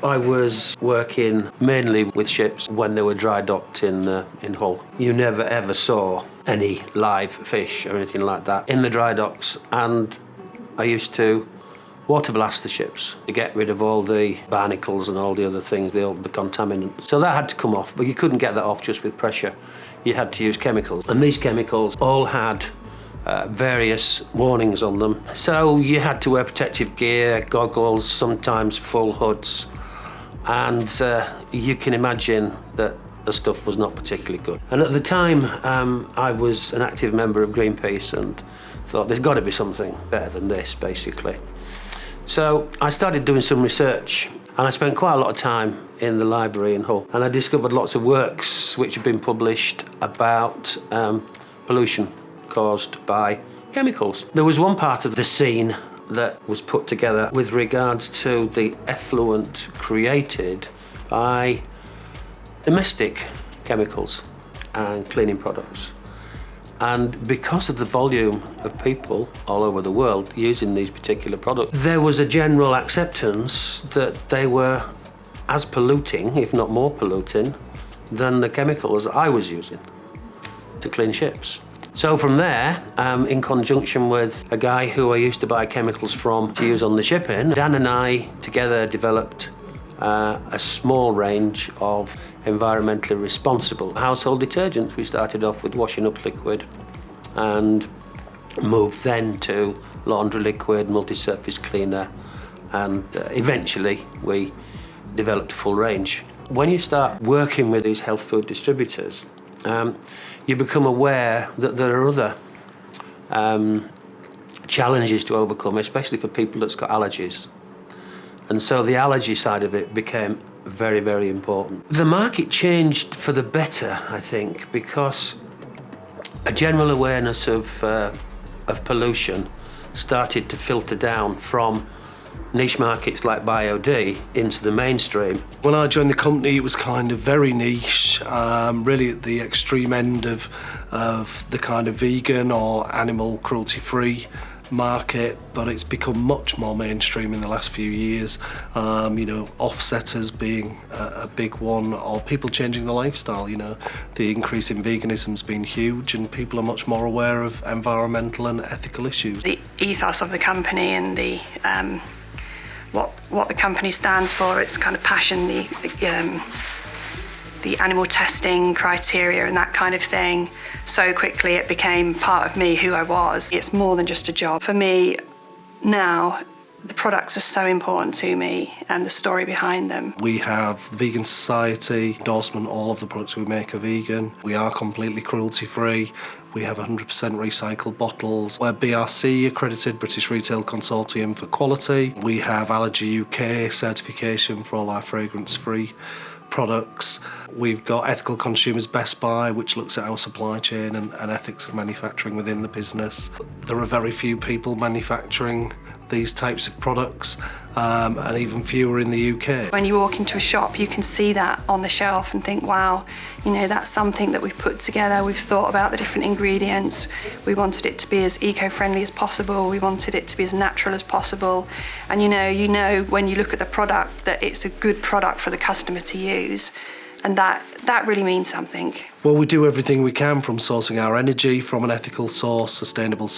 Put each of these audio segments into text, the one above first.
I was working mainly with ships when they were dry docked in Hull. You never ever saw any live fish or anything like that in the dry docks, and I used to water blast the ships to get rid of all the barnacles and all the other things, the contaminants. So that had to come off, but you couldn't get that off just with pressure. You had to use chemicals, and these chemicals all had various warnings on them. So you had to wear protective gear, goggles, sometimes full hoods, and you can imagine that the stuff was not particularly good. And at the time, I was an active member of Greenpeace and thought there's got to be something better than this, basically. So I started doing some research, and I spent quite a lot of time in the library in Hull, and I discovered lots of works which have been published about pollution caused by chemicals. There was one part of the scene that was put together with regards to the effluent created by domestic chemicals and cleaning products. And because of the volume of people all over the world using these particular products, there was a general acceptance that they were as polluting, if not more polluting, than the chemicals I was using to clean ships. So from there, in conjunction with a guy who I used to buy chemicals from to use on the shipping, Dan and I together developed a small range of environmentally responsible household detergents. We started off with washing up liquid and moved then to laundry liquid, multi-surface cleaner, and eventually we developed a full range. When you start working with these health food distributors, you become aware that there are other challenges to overcome, especially for people that's got allergies. And so the allergy side of it became very, very important. The market changed for the better, I think, because a general awareness of pollution started to filter down from niche markets like Bio-D into the mainstream. When I joined the company, it was kind of very niche, really at the extreme end of the kind of vegan or animal cruelty-free market, but it's become much more mainstream in the last few years. Offsetters being a big one, or people changing their lifestyle. The increase in veganism's been huge, and people are much more aware of environmental and ethical issues. The ethos of the company and the what the company stands for, its kind of passion, the animal testing criteria and that kind of thing. So quickly it became part of me, who I was. It's more than just a job. For me now, the products are so important to me and the story behind them. We have Vegan Society endorsement. All of the products we make are vegan. We are completely cruelty-free. We have 100% recycled bottles. We're BRC accredited, British Retail Consortium for Quality. We have Allergy UK certification for all our fragrance-free products. We've got Ethical Consumers Best Buy, which looks at our supply chain and ethics of manufacturing within the business. There are very few people manufacturing these types of products, and even fewer in the UK. When you walk into a shop, you can see that on the shelf and think, wow, that's something that we've put together. We've thought about the different ingredients. We wanted it to be as eco-friendly as possible. We wanted it to be as natural as possible. And you know when you look at the product that it's a good product for the customer to use. And that really means something. Well, we do everything we can, from sourcing our energy from an ethical source, sustainable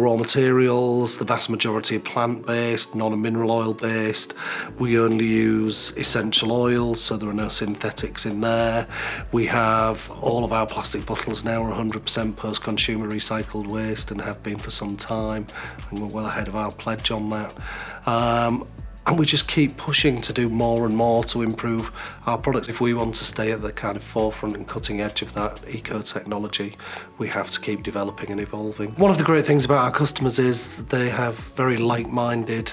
raw materials, the vast majority are plant-based, non-mineral oil-based. We only use essential oils, so there are no synthetics in there. We have all of our plastic bottles now are 100% post-consumer recycled waste and have been for some time, and we're well ahead of our pledge on that. And we just keep pushing to do more and more to improve our products. If we want to stay at the kind of forefront and cutting edge of that eco-technology, we have to keep developing and evolving. One of the great things about our customers is that they have very like-minded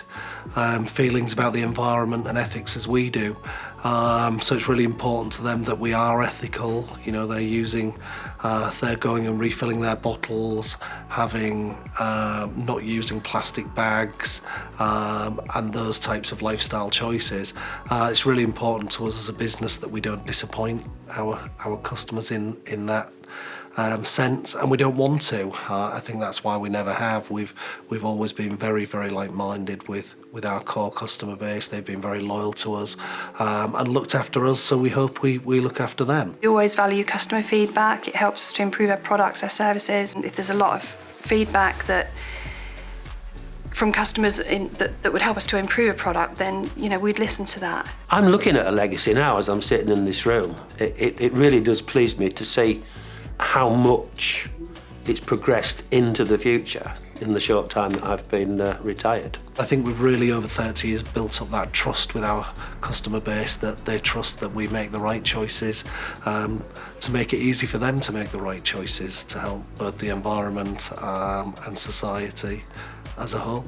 feelings about the environment and ethics as we do. So it's really important to them that we are ethical. They're going and refilling their bottles, not using plastic bags, and those types of lifestyle choices. It's really important to us as a business that we don't disappoint our customers in that scents, and we don't want to. I think that's why we never have. We've always been very, very like-minded with our core customer base. They've been very loyal to us and looked after us, so we hope we look after them. We always value customer feedback. It helps us to improve our products, our services. If there's a lot of feedback from customers that would help us to improve a product, then we'd listen to that. I'm looking at a legacy now as I'm sitting in this room. It really does please me to see how much it's progressed into the future in the short time that I've been retired. I think we've really, over 30 years, built up that trust with our customer base, that they trust that we make the right choices, to make it easy for them to make the right choices to help both the environment and society as a whole.